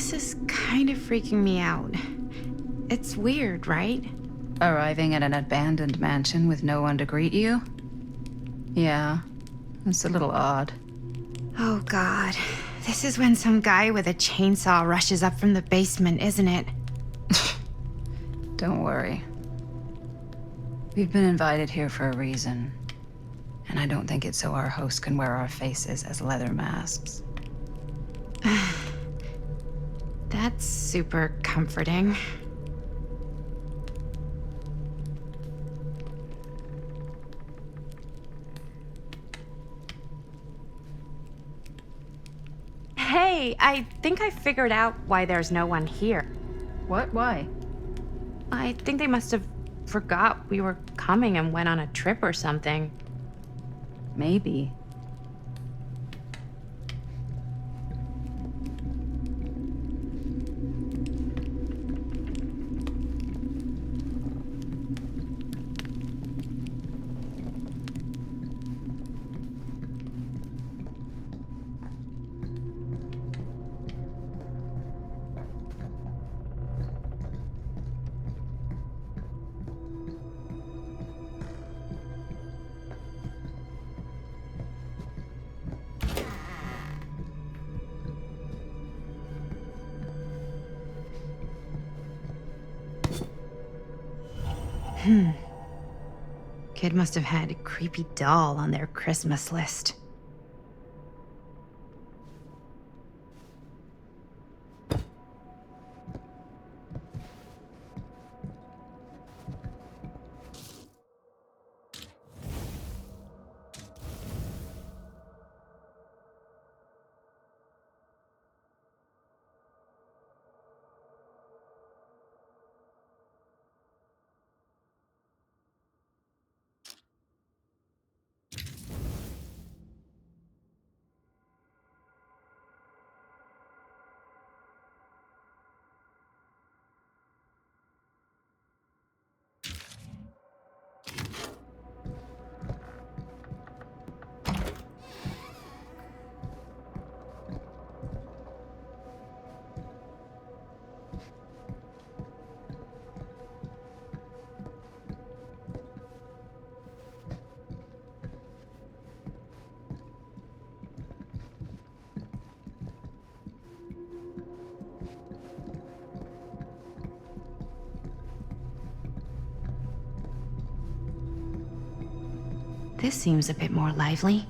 This is kind of freaking me out. It's weird, right? Arriving at an abandoned mansion with no one to greet you? Yeah, it's a little odd. Oh god. This is when some guy with a chainsaw rushes up from the basement, isn't it? Don't worry. We've been invited here for a reason. And I don't think it's so our host can wear our faces as leather masks. That's super comforting. Hey, I think I figured out why there's no one here. What? Why? I think they must have forgot we were coming and went on a trip or something. Maybe. Kid must have had a creepy doll on their Christmas list. This seems a bit more lively.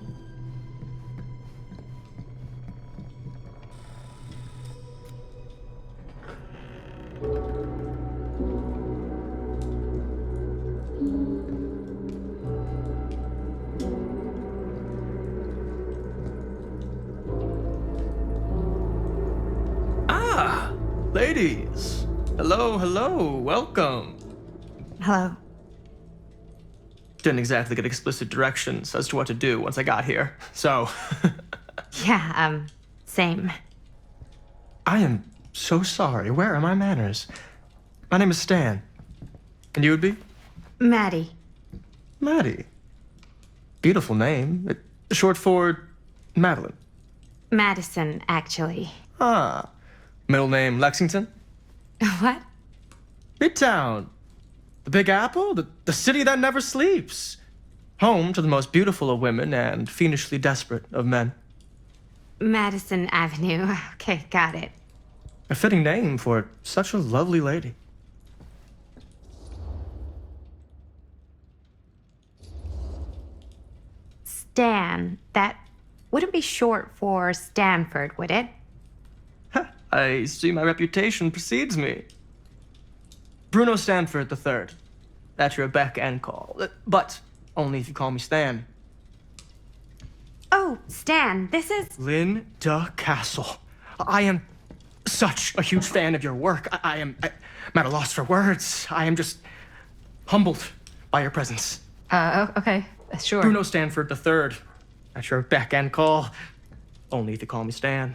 Ah, ladies. Hello, hello, welcome. Hello. Didn't exactly get explicit directions as to what to do once I got here, so. Yeah, same. I am so sorry. Where are my manners? My name is Stan. And you would be? Maddie. Maddie. Beautiful name. Short for Madeline. Madison, actually. Ah. Middle name Lexington? What? Midtown. The Big Apple? The city that never sleeps. Home to the most beautiful of women and fiendishly desperate of men. Madison Avenue. Okay, got it. A fitting name for such a lovely lady. Stan. That wouldn't be short for Stanford, would it? I see my reputation precedes me. Bruno Stanford III. At your beck and call. But only if you call me Stan. Oh, Stan, this is... Linda Castle. I am such a huge fan of your work. I'm at a loss for words. I am just humbled by your presence. Okay, sure. Bruno Stanford III. At your beck and call. Only if you call me Stan.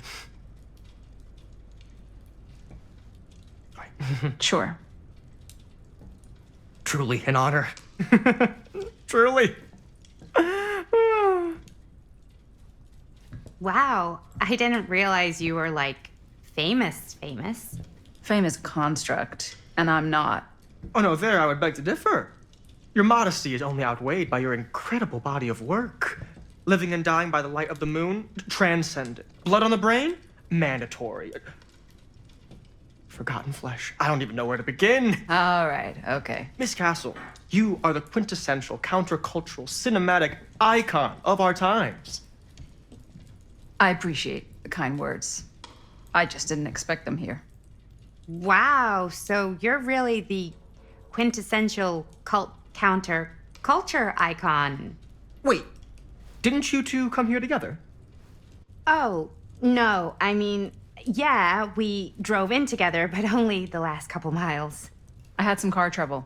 Sure. Truly an honor. Truly. Wow, I didn't realize you were, like, famous. Famous construct, and I'm not. Oh no, there I would beg to differ. Your modesty is only outweighed by your incredible body of work. Living and dying by the light of the moon, transcendent. Blood on the brain, mandatory. Forgotten flesh. I don't even know where to begin. All right, okay. Miss Castle, you are the quintessential countercultural cinematic icon of our times. I appreciate the kind words. I just didn't expect them here. Wow, so you're really the quintessential cult counter culture icon. Wait, didn't you two come here together? Oh, no, I mean, yeah, we drove in together, but only the last couple miles. I had some car trouble.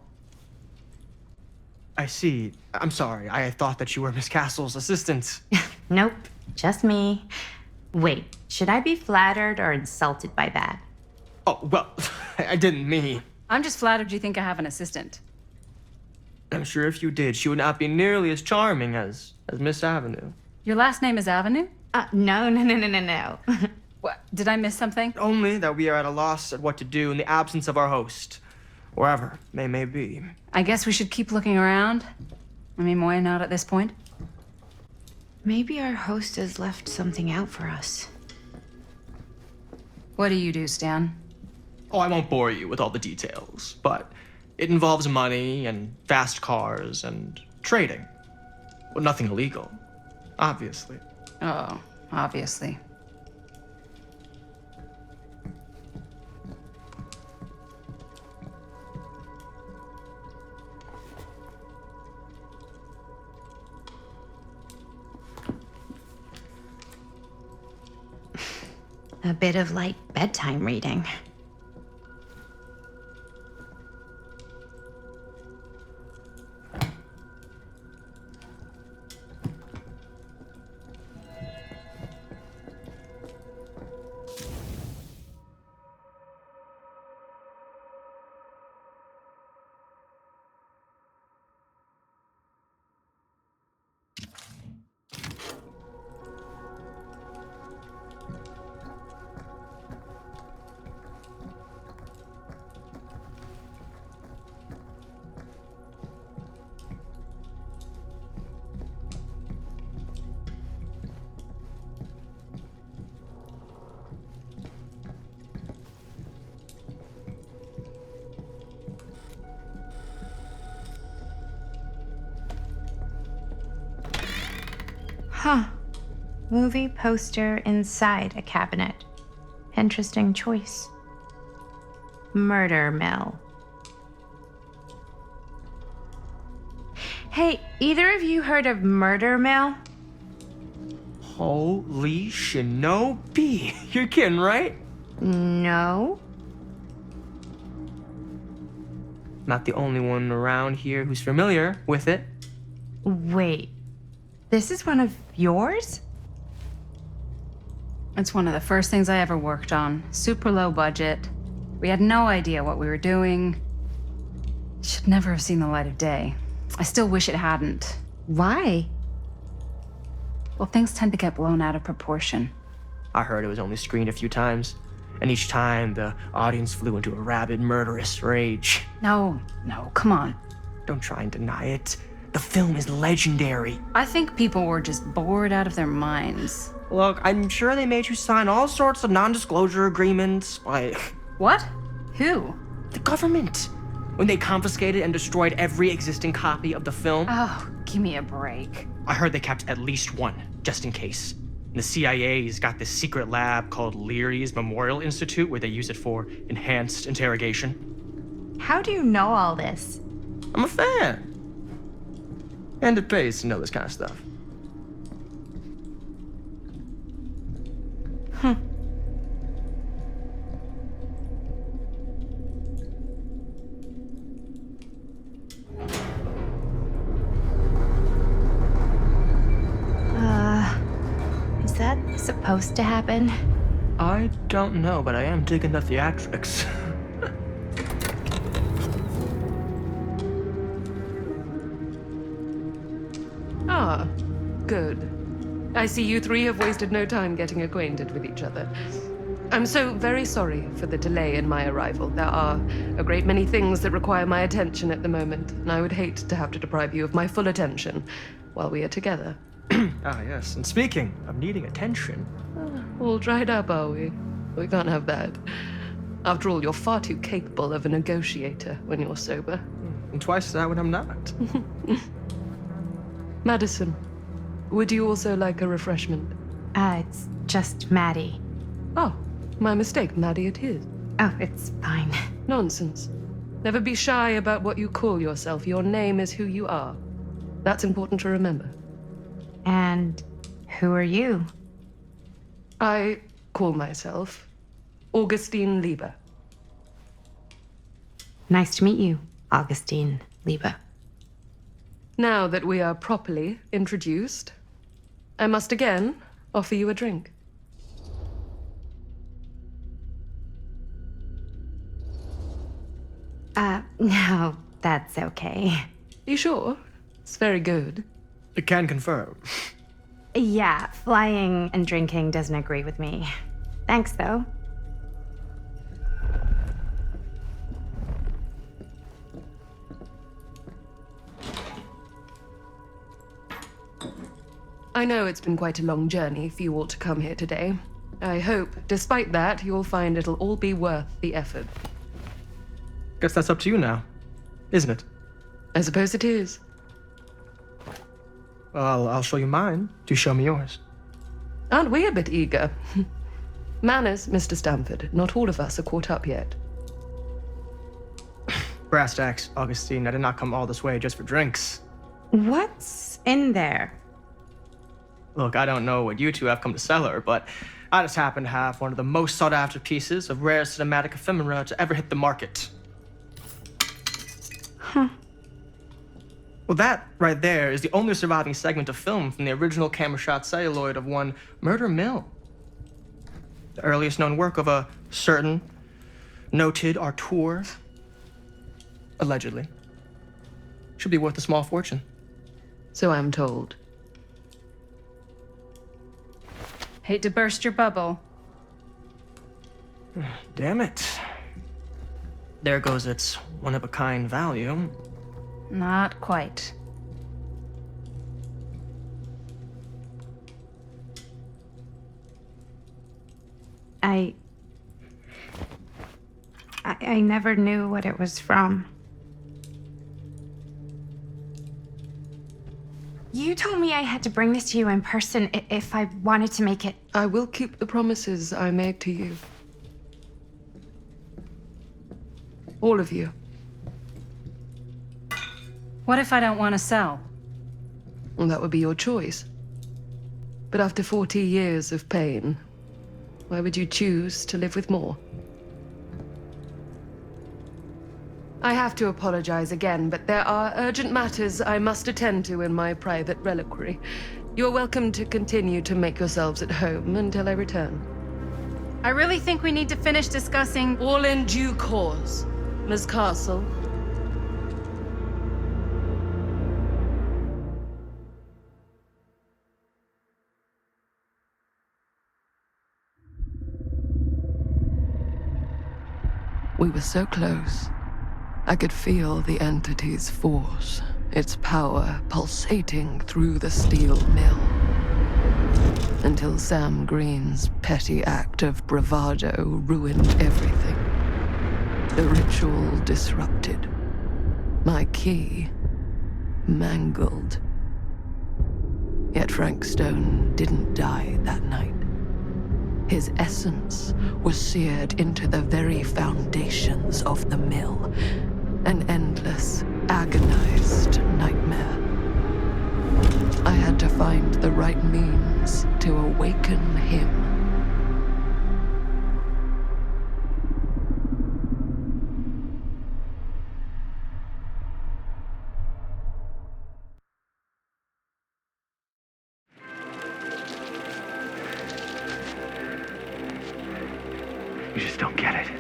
I see. I'm sorry. I thought that you were Miss Castle's assistant. Nope, just me. Wait, should I be flattered or insulted by that? Oh, well, I didn't mean. I'm just flattered you think I have an assistant. I'm sure if you did, she would not be nearly as charming as Miss Avenue. Your last name is Avenue? No. What? Did I miss something? Only that we are at a loss at what to do in the absence of our host, wherever they may be. I guess we should keep looking around. I mean, why not at this point? Maybe our host has left something out for us. What do you do, Stan? Oh, I won't bore you with all the details, but it involves money and fast cars and trading. Well, nothing illegal, obviously. Oh, obviously. A bit of light bedtime reading. Huh. Movie poster inside a cabinet. Interesting choice. Murder Mill. Hey, either of you heard of Murder Mill? Holy shinobi! You're kidding, right? No. Not the only one around here who's familiar with it. Wait. This is one of yours? It's one of the first things I ever worked on. Super low budget. We had no idea what we were doing. Should never have seen the light of day. I still wish it hadn't. Why? Well, things tend to get blown out of proportion. I heard it was only screened a few times, and each time the audience flew into a rabid, murderous rage. No, come on. Don't try and deny it. The film is legendary. I think people were just bored out of their minds. Look, I'm sure they made you sign all sorts of non-disclosure agreements, like What? Who? the government. When they confiscated and destroyed every existing copy of the film, Oh, give me a break. I heard they kept at least one, just in case. And the CIA's got this secret lab called Leary's Memorial Institute where they use it for enhanced interrogation. How do you know all this? I'm a fan. And it pays to know this kind of stuff. Is that supposed to happen? I don't know, but I am digging the theatrics. Ah, good. I see you three have wasted no time getting acquainted with each other. I'm so very sorry for the delay in my arrival. There are a great many things that require my attention at the moment, and I would hate to have to deprive you of my full attention while we are together. Ah, yes. And speaking of needing attention, All dried up, are we? We can't have that. After all, you're far too capable of a negotiator when you're sober. and twice that when I'm not. Madison, would you also like a refreshment? It's just Maddie. Oh, my mistake. Maddie it is. Oh, it's fine. Nonsense. Never be shy about what you call yourself. Your name is who you are. That's important to remember. And who are you? I call myself Augustine Lieber. Nice to meet you, Augustine Lieber. Now that we are properly introduced, I must again offer you a drink. No, that's okay. You sure? It's very good. I can confirm. Yeah, flying and drinking doesn't agree with me. Thanks, though. I know it's been quite a long journey for you all to come here today. I hope, despite that, you'll find it'll all be worth the effort. Guess that's up to you now, isn't it? I suppose it is. Well, I'll show you mine. Do show me yours. Aren't we a bit eager? Manners, Mr. Stamford. Not all of us are caught up yet. Brass tacks, Augustine. I did not come all this way just for drinks. What's in there? Look, I don't know what you two have come to cellar, but I just happen to have one of the most sought-after pieces of rare cinematic ephemera to ever hit the market. Well, that right there is the only surviving segment of film from the original camera shot celluloid of one Murder Mill. The earliest known work of a certain noted auteur, allegedly. Should be worth a small fortune. So I'm told. Hate to burst your bubble. Damn it. There goes its one-of-a-kind value. Not quite. I never knew what it was from. You told me I had to bring this to you in person if I wanted to make it. I will keep the promises I made to you. All of you. What if I don't want to sell? Well, that would be your choice. But after 40 years of pain, why would you choose to live with more? I have to apologize again, but there are urgent matters I must attend to in my private reliquary. You're welcome to continue to make yourselves at home until I return. I really think we need to finish discussing. All in due course, Ms. Castle. We were so close. I could feel the entity's force, its power pulsating through the steel mill. Until Sam Green's petty act of bravado ruined everything. The ritual disrupted. My key mangled. Yet Frank Stone didn't die that night. His essence was seared into the very foundations of the mill. An endless, agonized nightmare. I had to find the right means to awaken him. You just don't get it,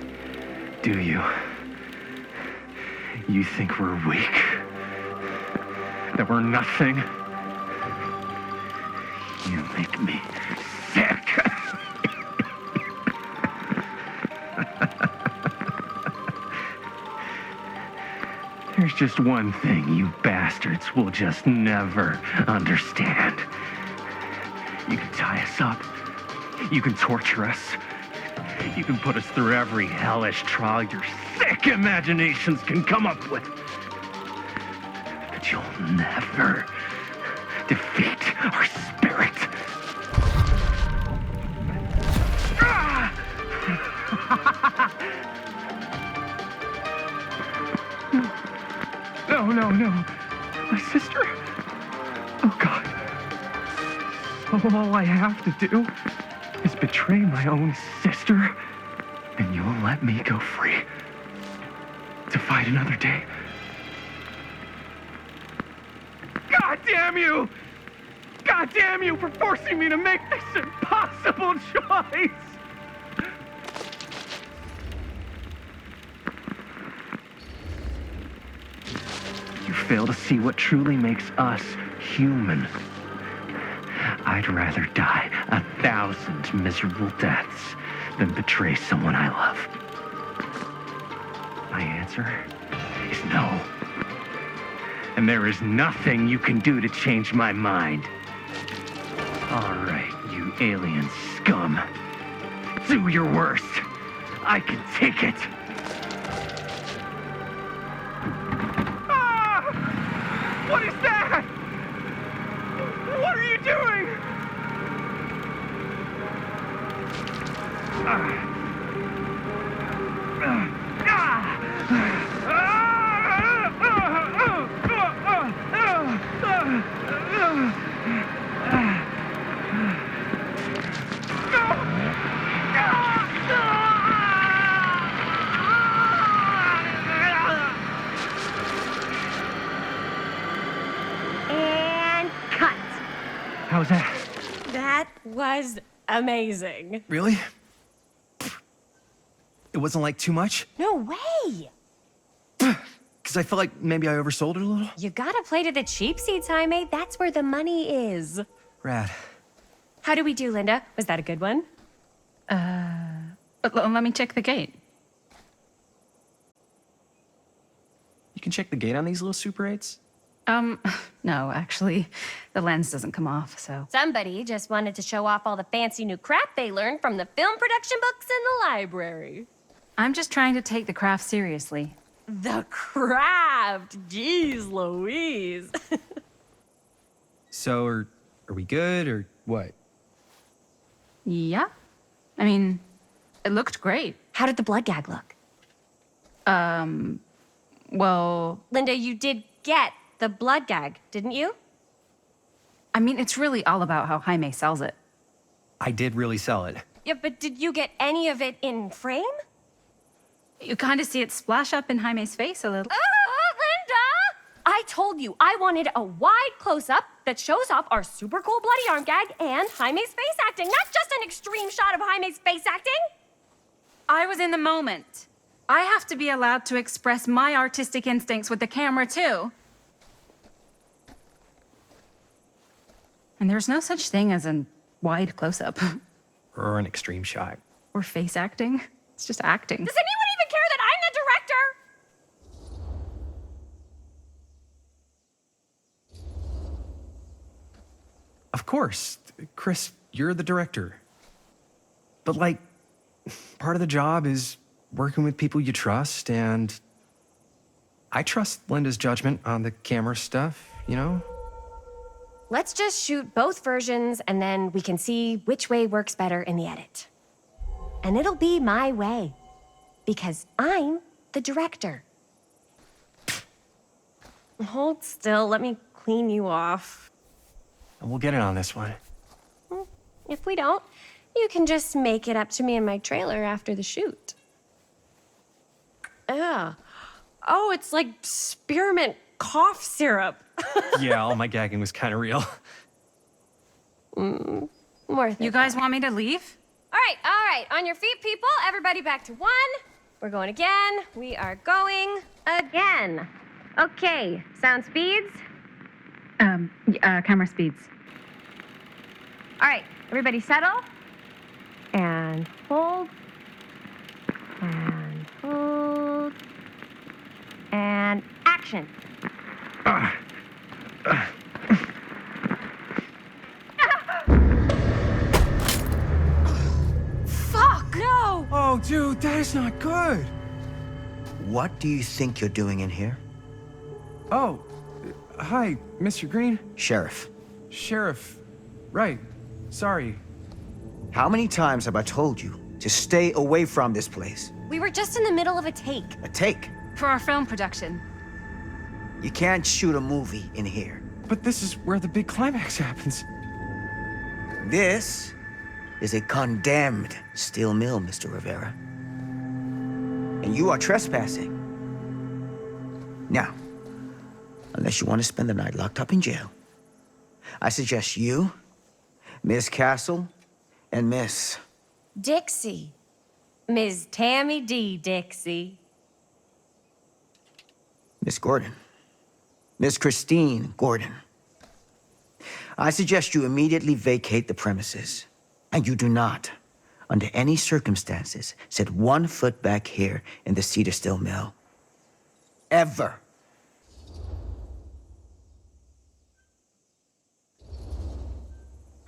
do you? You think we're weak? That we're nothing? You make me sick. just one thing you bastards will just never understand. You can tie us up. You can torture us. You can put us through every hellish trial your sick imaginations can come up with. But you'll never defeat our spirit. Ah! No. My sister? Oh, God. All I have to do is betray my own sister, and you'll let me go free to fight another day. God damn you! God damn you for forcing me to make this impossible choice! You fail to see what truly makes us human. I'd rather die 1,000 miserable deaths than betray someone I love. My answer is no. And there is nothing you can do to change my mind. All right, you alien scum. Do your worst. I can take it. Ah! What is that? What are you doing? And cut. How's that? That was amazing. Really? It wasn't like too much? No way. Because I felt like maybe I oversold it a little? You gotta play to the cheap seats, Jaime. That's where the money is. Rad. How do we do, Linda? Was that a good one? Let me check the gate. You can check the gate on these little Super 8s? No, actually, the lens doesn't come off, so. Somebody just wanted to show off all the fancy new crap they learned from the film production books in the library. I'm just trying to take the craft seriously. The craft! Jeez Louise. So, are we good, or what? Yeah. I mean, it looked great. How did the blood gag look? Well, Linda, you did get the blood gag, didn't you? I mean, it's really all about how Jaime sells it. I did really sell it. Yeah, but did you get any of it in frame? You kind of see it splash up in Jaime's face a little. Linda! I told you I wanted a wide close-up that shows off our super cool bloody arm gag and Jaime's face acting, not just an extreme shot of Jaime's face acting. I was in the moment. I have to be allowed to express my artistic instincts with the camera, too. And there's no such thing as a wide close-up. Or an extreme shot. Or face acting. It's just acting. Does anyone even care that I'm the director? Of course. Chris, you're the director. But, like, part of the job is working with people you trust, and I trust Linda's judgment on the camera stuff, you know? Let's just shoot both versions and then we can see which way works better in the edit. And it'll be my way. Because I'm the director. Hold still, let me clean you off. And we'll get it on this one. If we don't, you can just make it up to me in my trailer after the shoot. Yeah. Oh, it's like spearmint cough syrup. Yeah, all my gagging was kind of real. Worth it. You guys want me to leave? All right. On your feet, people. Everybody back to one. We're going again. We are going again. Okay, sound speeds. Camera speeds. All right, everybody settle. And hold. And hold. And action. action. Fuck! No! Oh, dude, that is not good. What do you think you're doing in here? Oh, hi, Mr. Green. Sheriff, Sheriff. Right. Sorry. how many times have I told you to stay away from this place? We were just in the middle of a take. A take. For our film production. You can't shoot a movie in here. But this is where the big climax happens. This is a condemned steel mill, Mr. Rivera. And you are trespassing. Now, unless you want to spend the night locked up in jail, I suggest you, Miss Castle, and Miss... Dixie. Ms. Tammy D. Dixie. Miss Gordon. Miss Christine Gordon. I suggest you immediately vacate the premises. And you do not, under any circumstances, set 1 foot back here in the Cedar Steel Mill. Ever.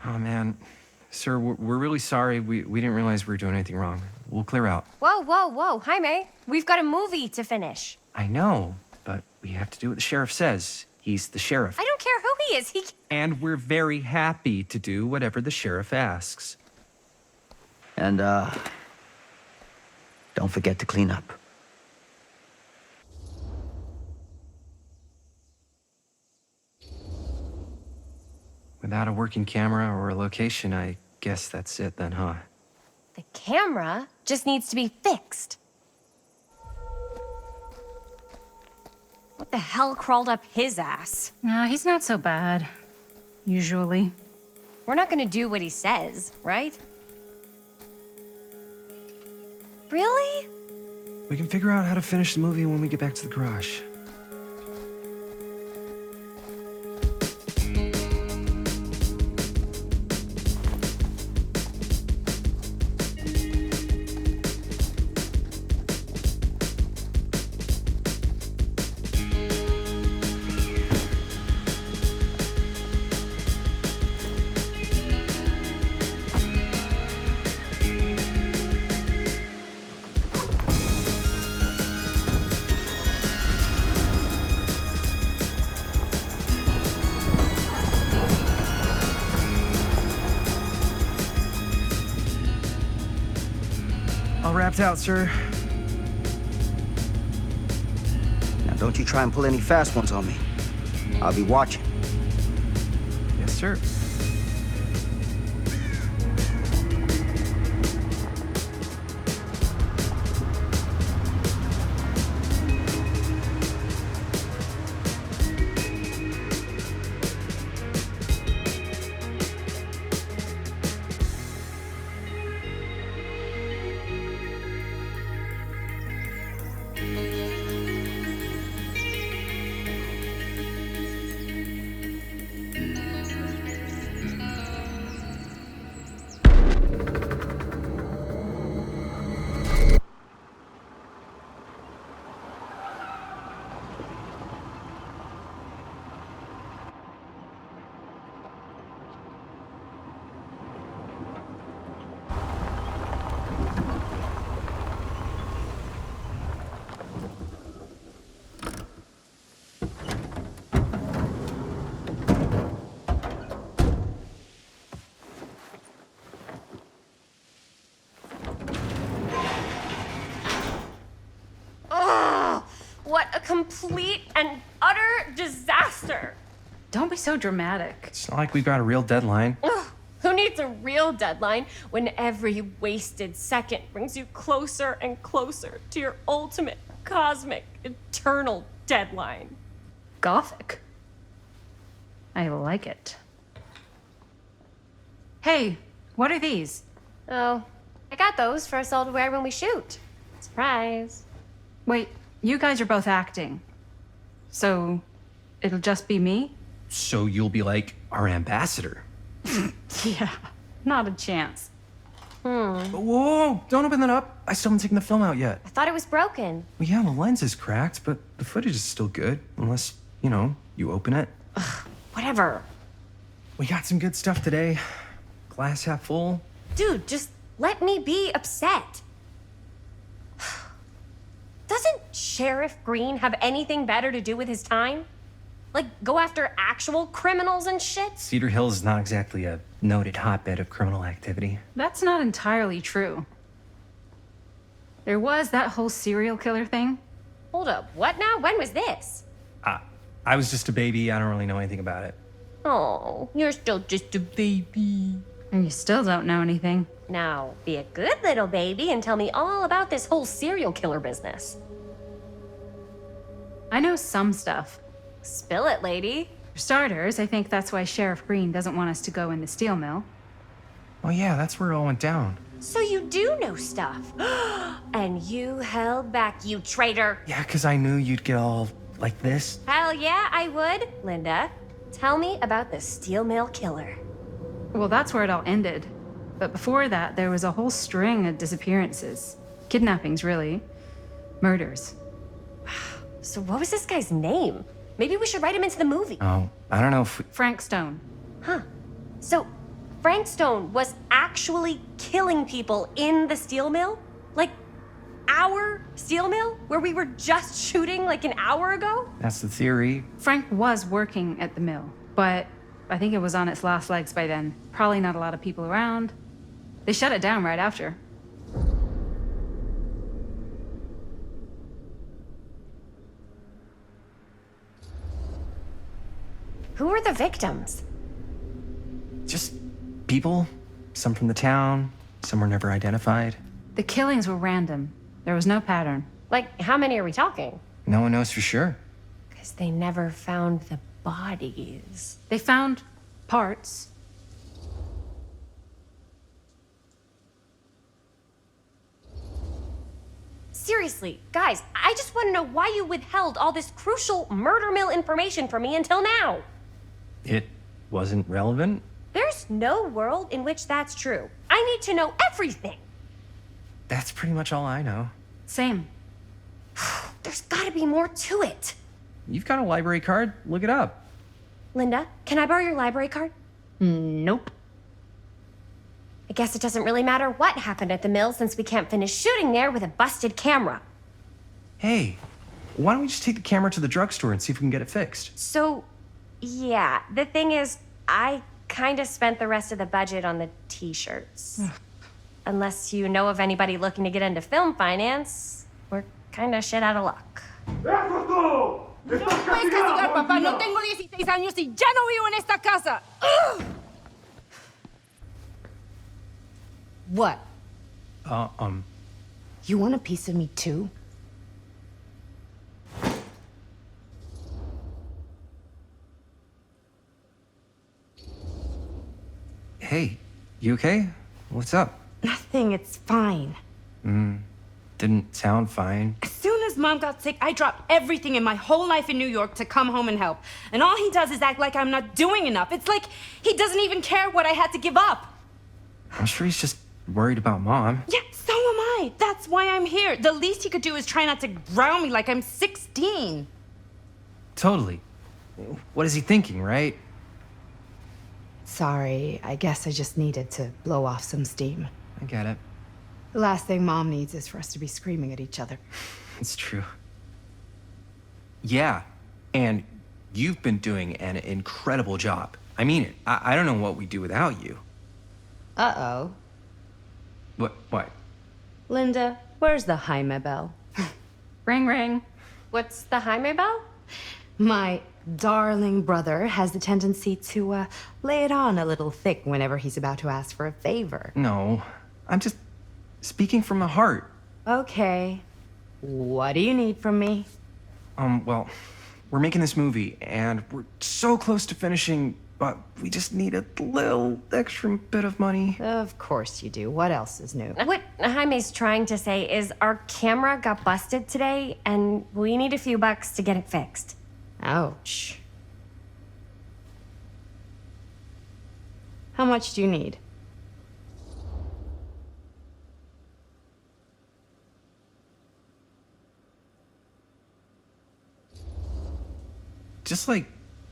Oh, man. Sir, we're really sorry. We didn't realize we were doing anything wrong. We'll clear out. Whoa, whoa, whoa. Jaime, we've got a movie to finish. I know, but we have to do what the sheriff says. He's the sheriff. I don't care who he is. And we're very happy to do whatever the sheriff asks. And, don't forget to clean up. Without a working camera or a location, I guess that's it then, huh? The camera just needs to be fixed. What the hell crawled up his ass? No, he's not so bad. Usually. We're not gonna do what he says, right? Really? We can figure out how to finish the movie when we get back to the garage. All wrapped out, sir. Now, don't you try and pull any fast ones on me. I'll be watching. Yes, sir. What a complete and utter disaster! Don't be so dramatic. It's not like we've got a real deadline. Ugh, who needs a real deadline when every wasted second brings you closer and closer to your ultimate, cosmic, eternal deadline? Gothic. I like it. Hey, what are these? Oh, I got those for us all to wear when we shoot. Surprise. Wait, you guys are both acting. So, it'll just be me? So you'll be like our ambassador. Yeah, not a chance. Whoa, don't open that up. I still haven't taken the film out yet. I thought it was broken. Well, yeah, the lens is cracked, but the footage is still good. Unless, you open it. Whatever. We got some good stuff today. Glass half full. Dude, just let me be upset. Doesn't Sheriff Green have anything better to do with his time? Like, go after actual criminals and shit? Cedar Hills is not exactly a noted hotbed of criminal activity. That's not entirely true. There was that whole serial killer thing. Hold up, what now? When was this? I was just a baby. I don't really know anything about it. Oh, you're still just a baby. And you still don't know anything. Now, be a good little baby and tell me all about this whole serial killer business. I know some stuff. Spill it, lady. For starters, I think that's why Sheriff Green doesn't want us to go in the steel mill. Oh, yeah, that's where it all went down. So you do know stuff. And you held back, you traitor. Yeah, because I knew you'd get all like this. Hell yeah, I would. Linda, tell me about the steel mill killer. Well, that's where it all ended. But before that, there was a whole string of disappearances. Kidnappings, really. Murders. So what was this guy's name? Maybe we should write him into the movie. Oh, I don't know if we... Frank Stone. Huh. So Frank Stone was actually killing people in the steel mill? Like, our steel mill? Where we were just shooting like an hour ago? That's the theory. Frank was working at the mill, but I think it was on its last legs by then. Probably not a lot of people around. They shut it down right after. Who were the victims? Just people. Some from the town. Some were never identified. The killings were random. There was no pattern. Like, how many are we talking? No one knows for sure. Because they never found the bodies. They found parts. Seriously, guys, I just want to know why you withheld all this crucial murder mill information from me until now. It wasn't relevant? There's no world in which that's true. I need to know everything. That's pretty much all I know. Same. There's gotta be more to it. You've got a library card. Look it up. Linda, can I borrow your library card? Nope. I guess it doesn't really matter what happened at the mill since we can't finish shooting there with a busted camera. Hey, why don't we just take the camera to the drugstore and see if we can get it fixed? So, yeah, the thing is, I kind of spent the rest of the budget on the t-shirts. Unless you know of anybody looking to get into film finance, we're kind of shit out of luck. ¡Eso es todo! ¡Estás castigado, papá. No bandido! tengo 16 años y ya no vivo en esta casa. ¡Ugh! What? You want a piece of me too? Hey, you okay? What's up? Nothing, it's fine. Didn't sound fine. As soon as Mom got sick, I dropped everything in my whole life in New York to come home and help. And all he does is act like I'm not doing enough. It's like he doesn't even care what I had to give up. I'm sure he's just worried about Mom. Yeah, so am I. That's why I'm here. The least he could do is try not to ground me like I'm 16. Totally. What is he thinking, right? Sorry, I guess I just needed to blow off some steam. I get it. The last thing Mom needs is for us to be screaming at each other. It's true. Yeah, and you've been doing an incredible job. I mean it. I don't know what we'd do without you. Uh-oh. What? Linda, where's the Jaime bell? Ring, ring. What's the Jaime bell? My darling brother has the tendency to lay it on a little thick whenever he's about to ask for a favor. No, I'm just speaking from the heart. Okay. What do you need from me? Well, we're making this movie, and we're so close to finishing, but we just need a little extra bit of money. Of course you do. What else is new? What Jaime's trying to say is our camera got busted today, and we need a few bucks to get it fixed. Ouch. How much do you need? Just like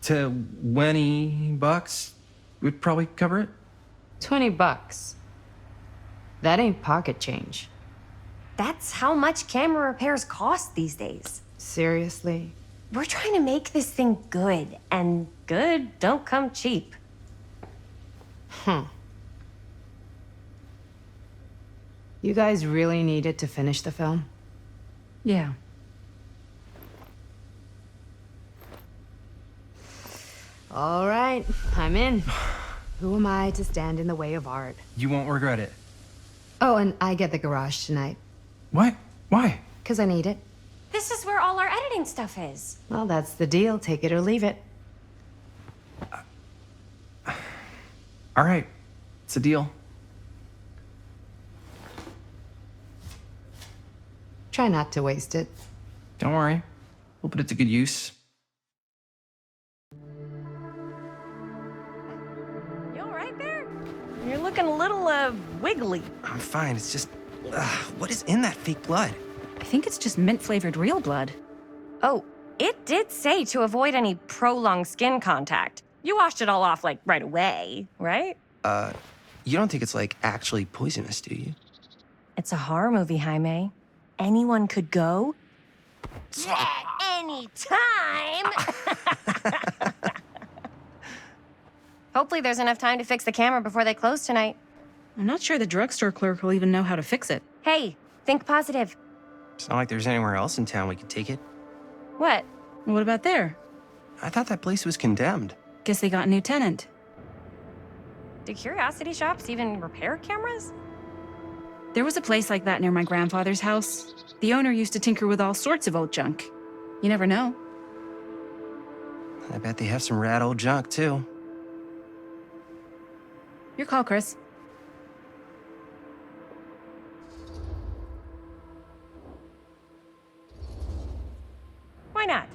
$20 would probably cover it. $20. That ain't pocket change. That's how much camera repairs cost these days. Seriously? We're trying to make this thing good, and good don't come cheap. You guys really needed to finish the film? Yeah. All right, I'm in. Who am I to stand in the way of art? You won't regret it. Oh, and I get the garage tonight. What? Why? Because I need it. This is where all our editing stuff is. Well, that's the deal. Take it or leave it. All right. It's a deal. Try not to waste it. Don't worry. We'll put it to good use. You all right there? You're looking a little, wiggly. I'm fine. It's just... what is in that fake blood? I think it's just mint-flavored real blood. Oh, it did say to avoid any prolonged skin contact. You washed it all off, like, right away, right? You don't think it's, like, actually poisonous, do you? It's a horror movie, Jaime. Anyone could go. At any time! Hopefully there's enough time to fix the camera before they close tonight. I'm not sure the drugstore clerk will even know how to fix it. Hey, think positive. It's not like there's anywhere else in town we could take it. What? What about there? I thought that place was condemned. Guess they got a new tenant. Do curiosity shops even repair cameras? There was a place like that near my grandfather's house. The owner used to tinker with all sorts of old junk. You never know. I bet they have some rad old junk, too. Your call, Chris. Why not?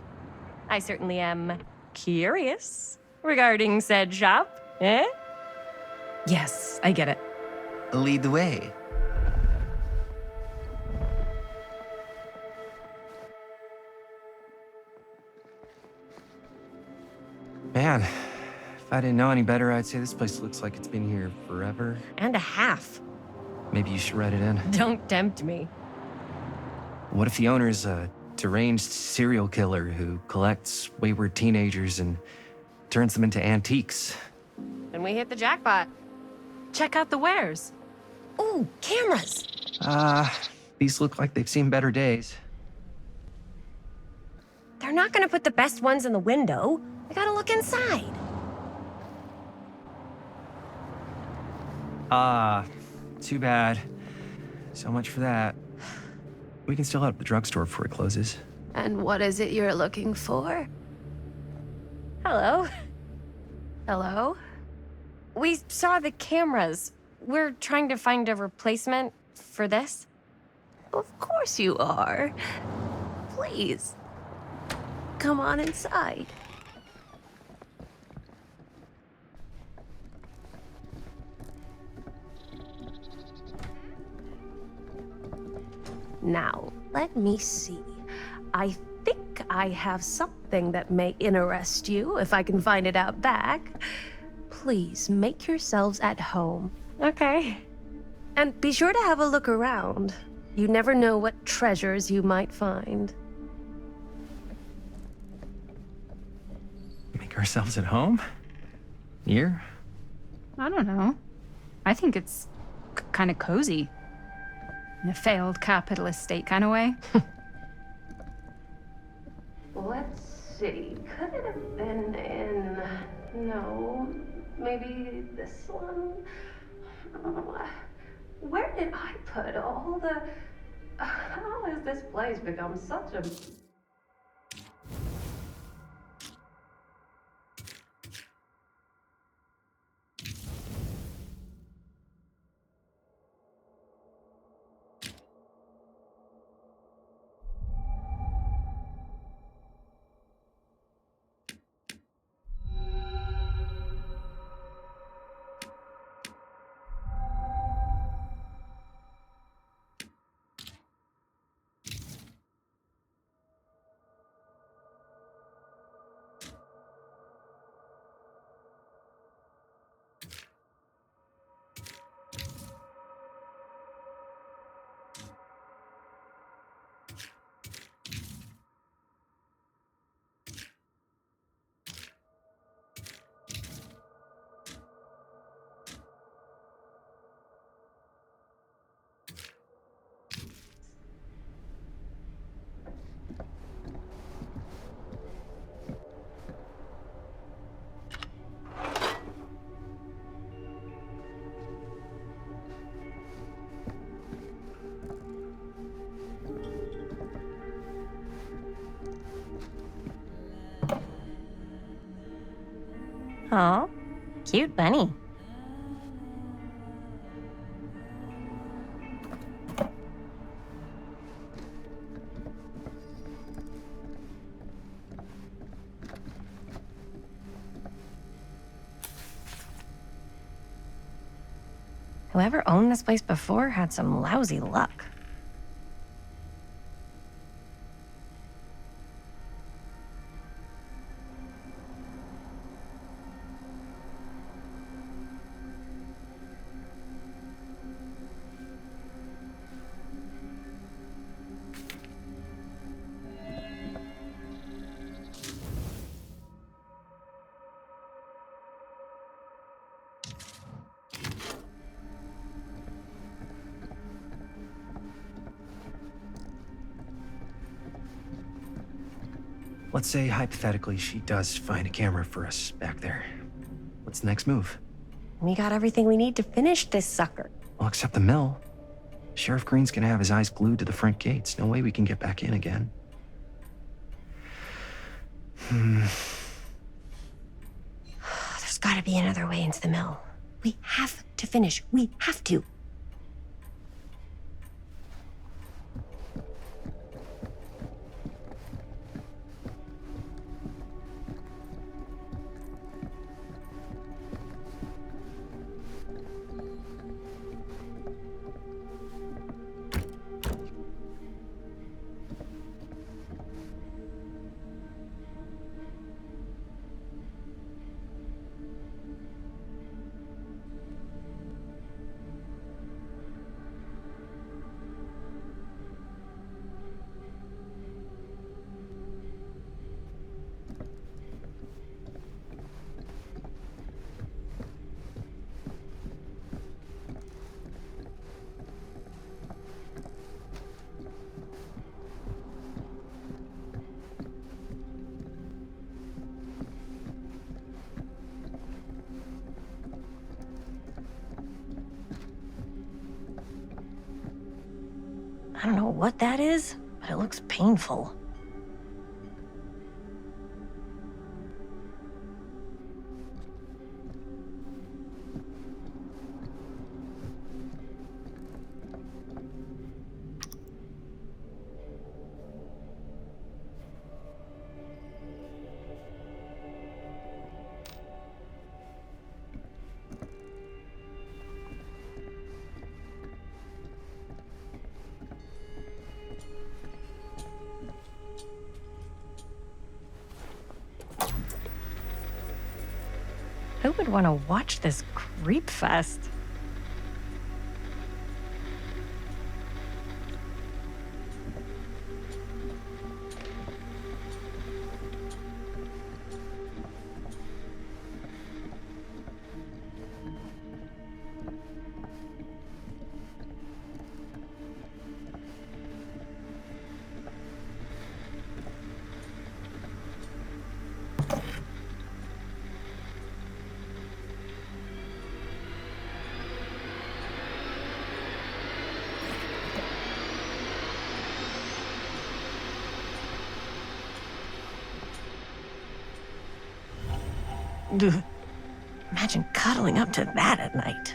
I certainly am curious regarding said shop, eh? Yes, I get it. Lead the way. Man, if I didn't know any better, I'd say this place looks like it's been here forever. And a half. Maybe you should write it in. Don't tempt me. What if the owner's a deranged serial killer who collects wayward teenagers and turns them into antiques? Then we hit the jackpot. Check out the wares. Ooh, cameras! These look like they've seen better days. They're not gonna put the best ones in the window. I gotta look inside. Too bad. So much for that. We can still head up the drugstore before it closes. And what is it you're looking for? Hello. Hello? We saw the cameras. We're trying to find a replacement for this. Of course you are. Please. Come on inside. Now, let me see. I think I have something that may interest you, if I can find it out back. Please make yourselves at home. Okay. And be sure to have a look around. You never know what treasures you might find. Make ourselves at home? Here? I don't know. I think it's kind of cozy. In a failed capitalist state kind of way. Let's see. Could it have been in... No. Maybe this one? Where did I put all the... How has this place become such a... Oh, cute bunny. Whoever owned this place before had some lousy luck. Let's say, hypothetically, she does find a camera for us back there. What's the next move? We got everything we need to finish this sucker. Well, except the mill. Sheriff Green's gonna have his eyes glued to the front gates. No way we can get back in again. There's gotta be another way into the mill. We have to finish. We have to. I don't know what that is, but it looks painful. Who would want to watch this creep fest? Ugh. Imagine cuddling up to that at night.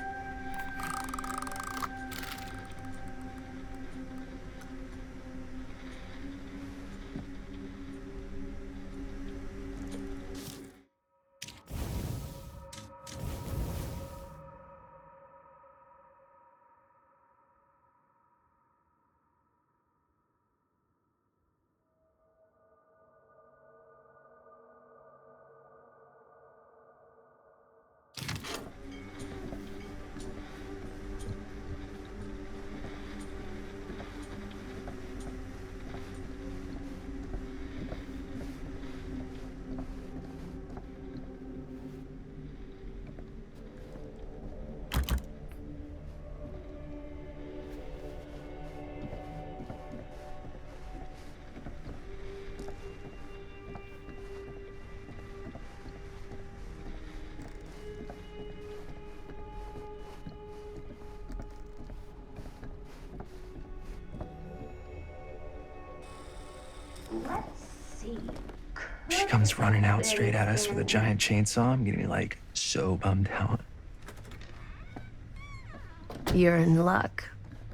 Let's see. Could comes running out straight at us with a giant chainsaw, I'm gonna be like so bummed out. You're in luck.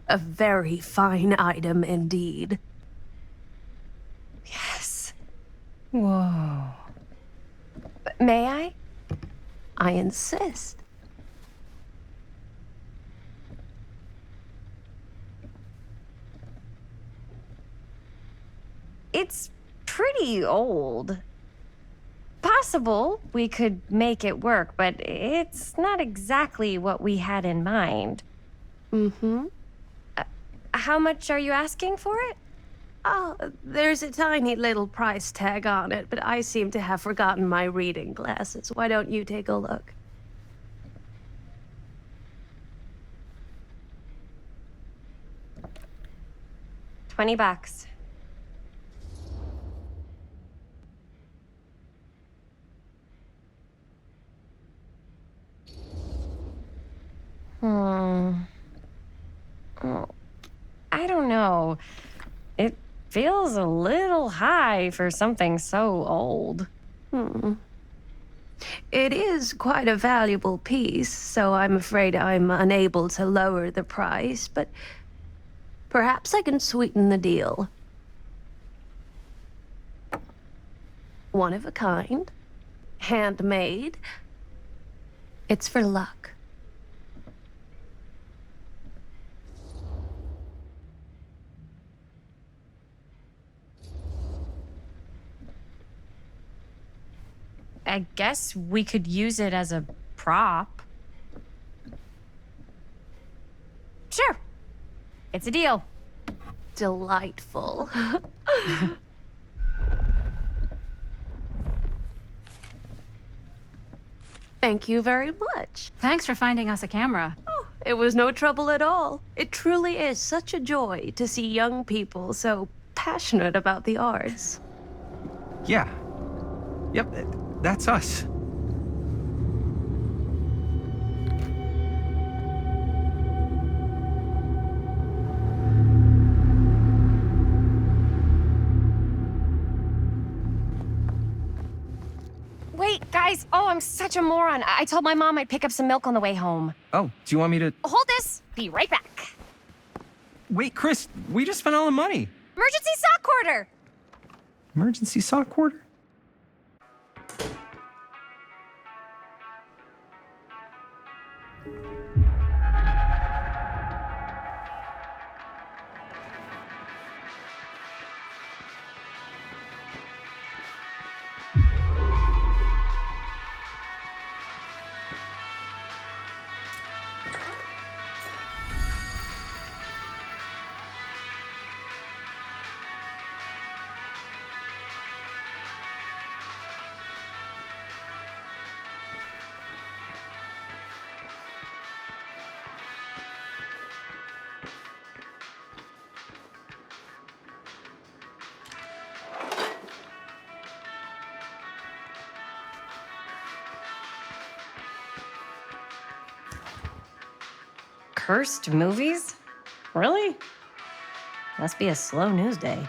A very fine item indeed. Yes. Whoa. May I? I insist. It's pretty old. Possible we could make it work, but it's not exactly what we had in mind. Mm-hmm. How much are you asking for it? Oh, there's a tiny little price tag on it, but I seem to have forgotten my reading glasses. Why don't you take a look? $20. Oh, I don't know. It feels a little high for something so old. It is quite a valuable piece, so I'm afraid I'm unable to lower the price, but perhaps I can sweeten the deal. One of a kind, handmade. It's for luck. I guess we could use it as a prop. Sure. It's a deal. Delightful. Thank you very much. Thanks for finding us a camera. Oh, it was no trouble at all. It truly is such a joy to see young people so passionate about the arts. Yeah. Yep, that's us. Wait, guys. Oh, I'm such a moron. I told my mom I'd pick up some milk on the way home. Oh, do you want me to... Hold this. Be right back. Wait, Chris, we just spent all the money. Emergency sock quarter. Emergency sock quarter? Cursed movies? Really? Must be a slow news day.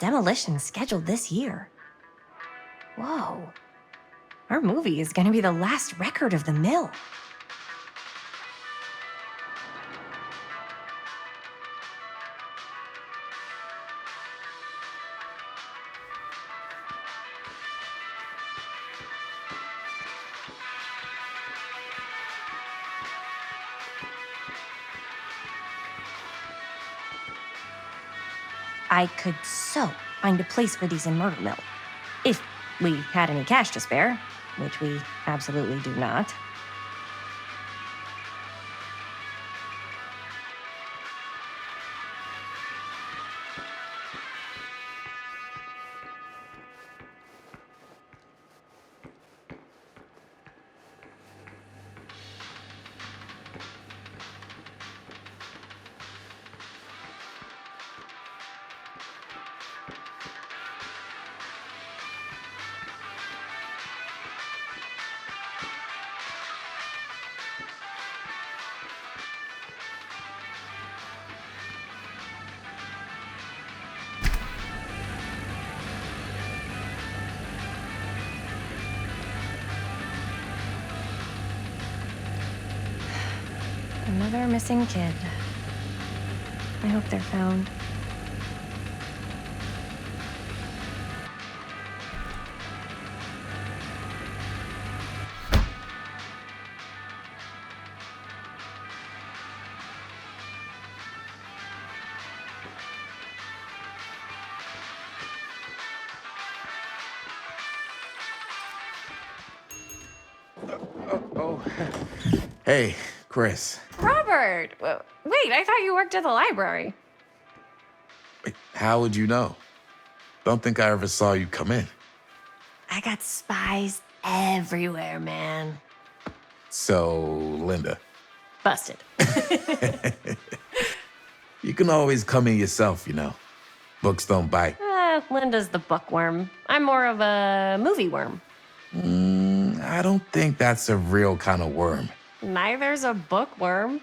Demolition scheduled this year. Whoa. Our movie is gonna be the last record of the mill. I could so find a place for these in Murder Mill. If we had any cash to spare, which we absolutely do not. Another missing kid. I hope they're found. Hey, Chris. Robert! Wait, I thought you worked at the library. Wait, how would you know? Don't think I ever saw you come in. I got spies everywhere, man. So, Linda. Busted. You can always come in yourself, you know. Books don't bite. Linda's the bookworm. I'm more of a movie worm. I don't think that's a real kind of worm. Neither's a bookworm.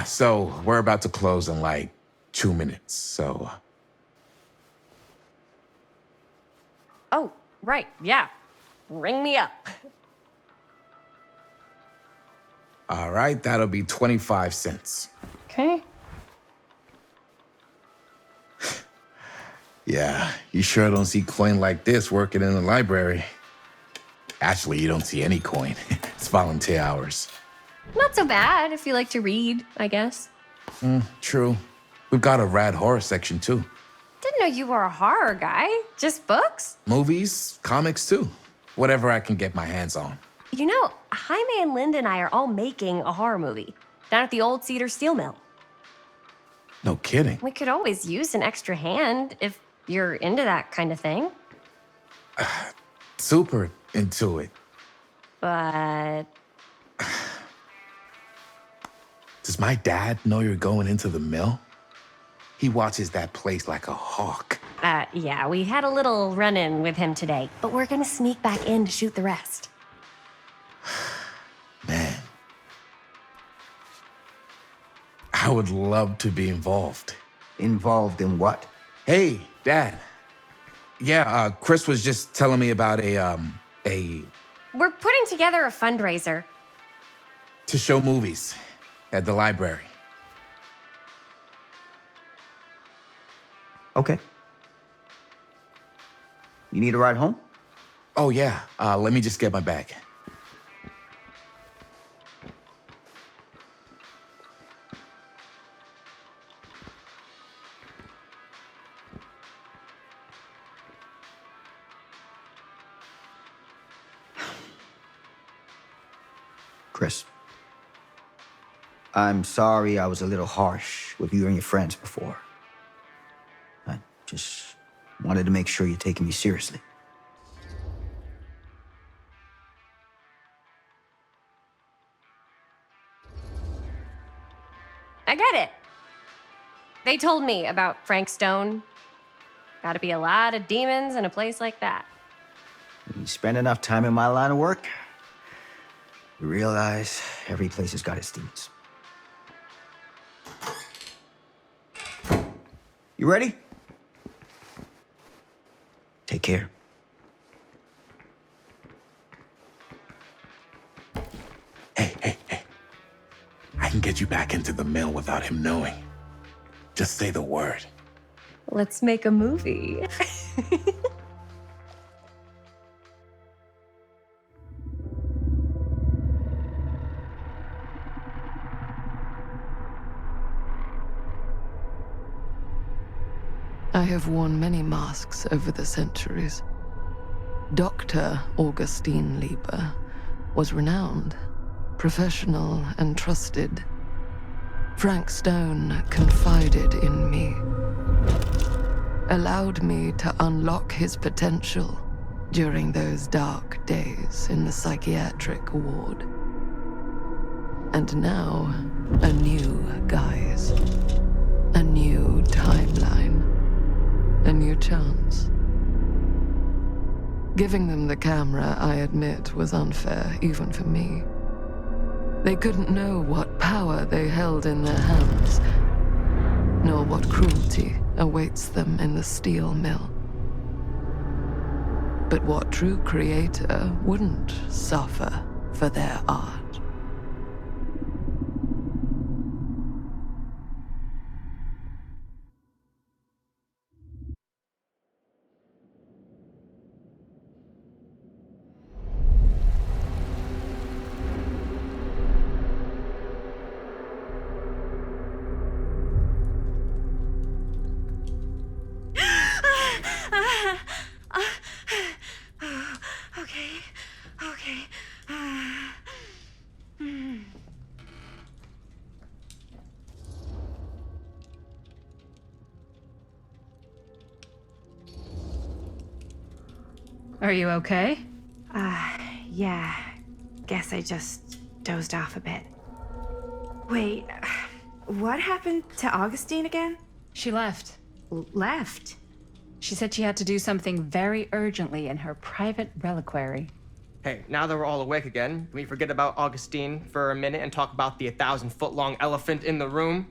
So we're about to close in like 2 minutes, so... Oh, right, yeah. Ring me up. All right, that'll be 25 cents. Okay. Yeah, you sure don't see coin like this working in the library. Actually, you don't see any coin. It's volunteer hours. Not so bad if you like to read, I guess. True. We've got a rad horror section, too. Didn't know you were a horror guy. Just books? Movies, comics, too. Whatever I can get my hands on. You know, Jaime and Linda and I are all making a horror movie down at the old Cedar Steel Mill. No kidding. We could always use an extra hand if you're into that kind of thing. Super into it. But... Does my dad know you're going into the mill? He watches that place like a hawk. Yeah, we had a little run-in with him today, but we're gonna sneak back in to shoot the rest. Man. I would love to be involved. Involved in what? Hey, Dad. Yeah, Chris was just telling me about a... We're putting together a fundraiser. to show movies at the library. Okay. You need a ride home? Oh, yeah. Let me just get my bag. Chris, I'm sorry I was a little harsh with you and your friends before. I just wanted to make sure you're taking me seriously. I get it. They told me about Frank Stone. Gotta be a lot of demons in a place like that. When you spend enough time in my line of work, you realize every place has got its demons. You ready? Take care. Hey. I can get you back into the mill without him knowing. Just say the word. Let's make a movie. I have worn many masks over the centuries. Dr. Augustine Lieber was renowned, professional, and trusted. Frank Stone confided in me, allowed me to unlock his potential during those dark days in the psychiatric ward. And now, a new guise, a new timeline, a new chance. Giving them the camera, I admit, was unfair, even for me. They couldn't know what power they held in their hands, nor what cruelty awaits them in the steel mill. But what true creator wouldn't suffer for for their art. Okay. Are you okay? Yeah. Guess I just dozed off a bit. Wait, what happened to Augustine again? She left. Left? She said she had to do something very urgently in her private reliquary. Hey, now that we're all awake again, can we forget about Augustine for a minute and talk about the 1,000-foot-long elephant in the room?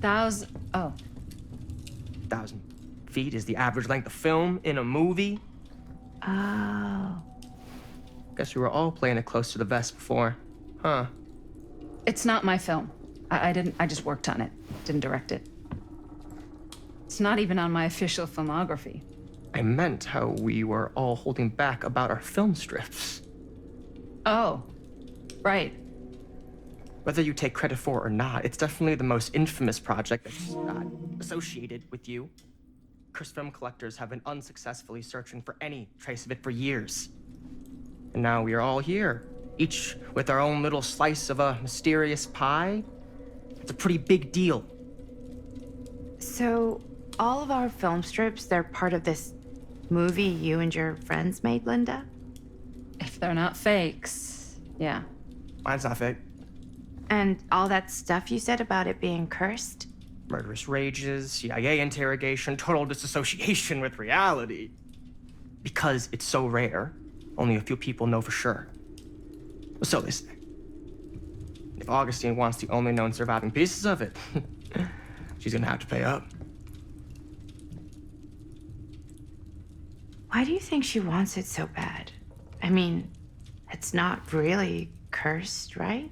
Oh. 1,000 feet is the average length of film in a movie. Oh. Guess we were all playing it close to the vest before. Huh. It's not my film. I just worked on it. Didn't direct it. It's not even on my official filmography. I meant how we were all holding back about our film strips. Oh. Right. Whether you take credit for it or not, it's definitely the most infamous project that's not associated with you. Cursed film collectors have been unsuccessfully searching for any trace of it for years. And now we are all here, each with our own little slice of a mysterious pie. It's a pretty big deal. So, all of our film strips, they're part of this movie you and your friends made, Linda? If they're not fakes, yeah. Mine's not fake. And all that stuff you said about it being cursed? Murderous rages, CIA interrogation, total disassociation with reality. Because it's so rare, only a few people know for sure. So they say. If Augustine wants the only known surviving pieces of it, she's gonna have to pay up. Why do you think she wants it so bad? I mean, it's not really cursed, right?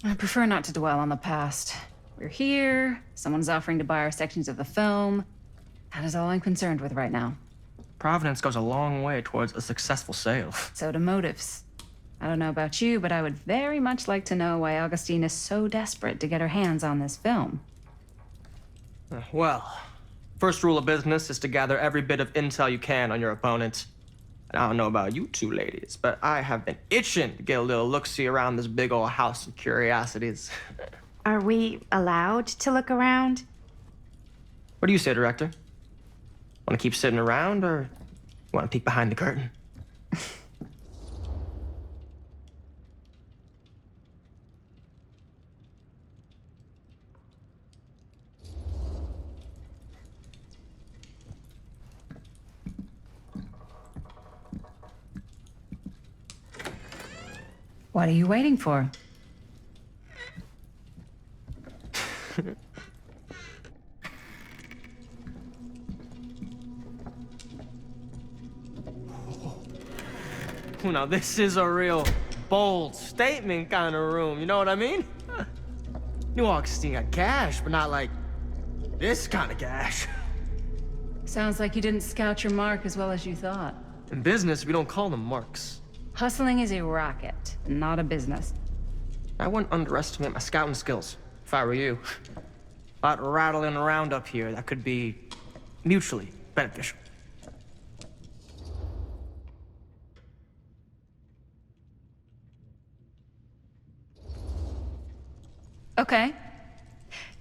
I prefer not to dwell on the past. We're here, someone's offering to buy our sections of the film. That is all I'm concerned with right now. Providence goes a long way towards a successful sale. So do motives. I don't know about you, but I would very much like to know why Augustine is so desperate to get her hands on this film. Well, first rule of business is to gather every bit of intel you can on your opponent. And I don't know about you two ladies, but I have been itching to get a little look-see around this big old house of curiosities. Are we allowed to look around? What do you say, director? Want to keep sitting around, or want to peek behind the curtain? What are you waiting for? Now, this is a real bold statement kind of room, you know what I mean? New Augustine got cash, but not like this kind of cash. Sounds like you didn't scout your mark as well as you thought. In business, we don't call them marks. Hustling is a racket, not a business. I wouldn't underestimate my scouting skills, if I were you. A lot rattling around up here that could be mutually beneficial. Okay.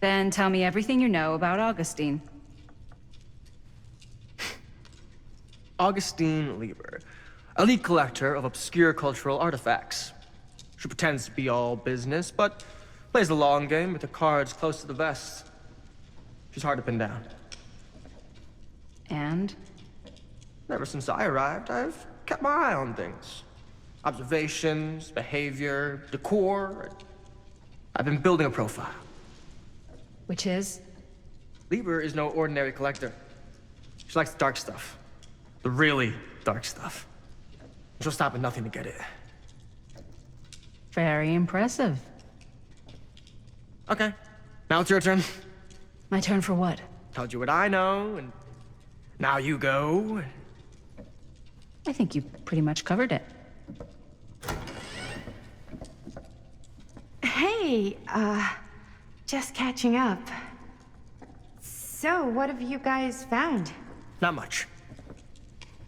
Then tell me everything you know about Augustine. Augustine Lieber, elite collector of obscure cultural artifacts. She pretends to be all business, but plays the long game with the cards close to the vest. She's hard to pin down. And? Ever since I arrived, I've kept my eye on things. Observations, behavior, decor. I've been building a profile. Which is? Lieber is no ordinary collector. She likes the dark stuff. The really dark stuff. She'll stop at nothing to get it. Very impressive. Okay, now it's your turn. My turn for what? Told you what I know, and now you go. I think you pretty much covered it. Hey, just catching up. So, what have you guys found? Not much.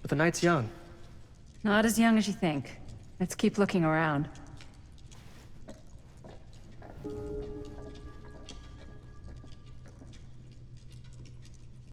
But the night's young. Not as young as you think. Let's keep looking around.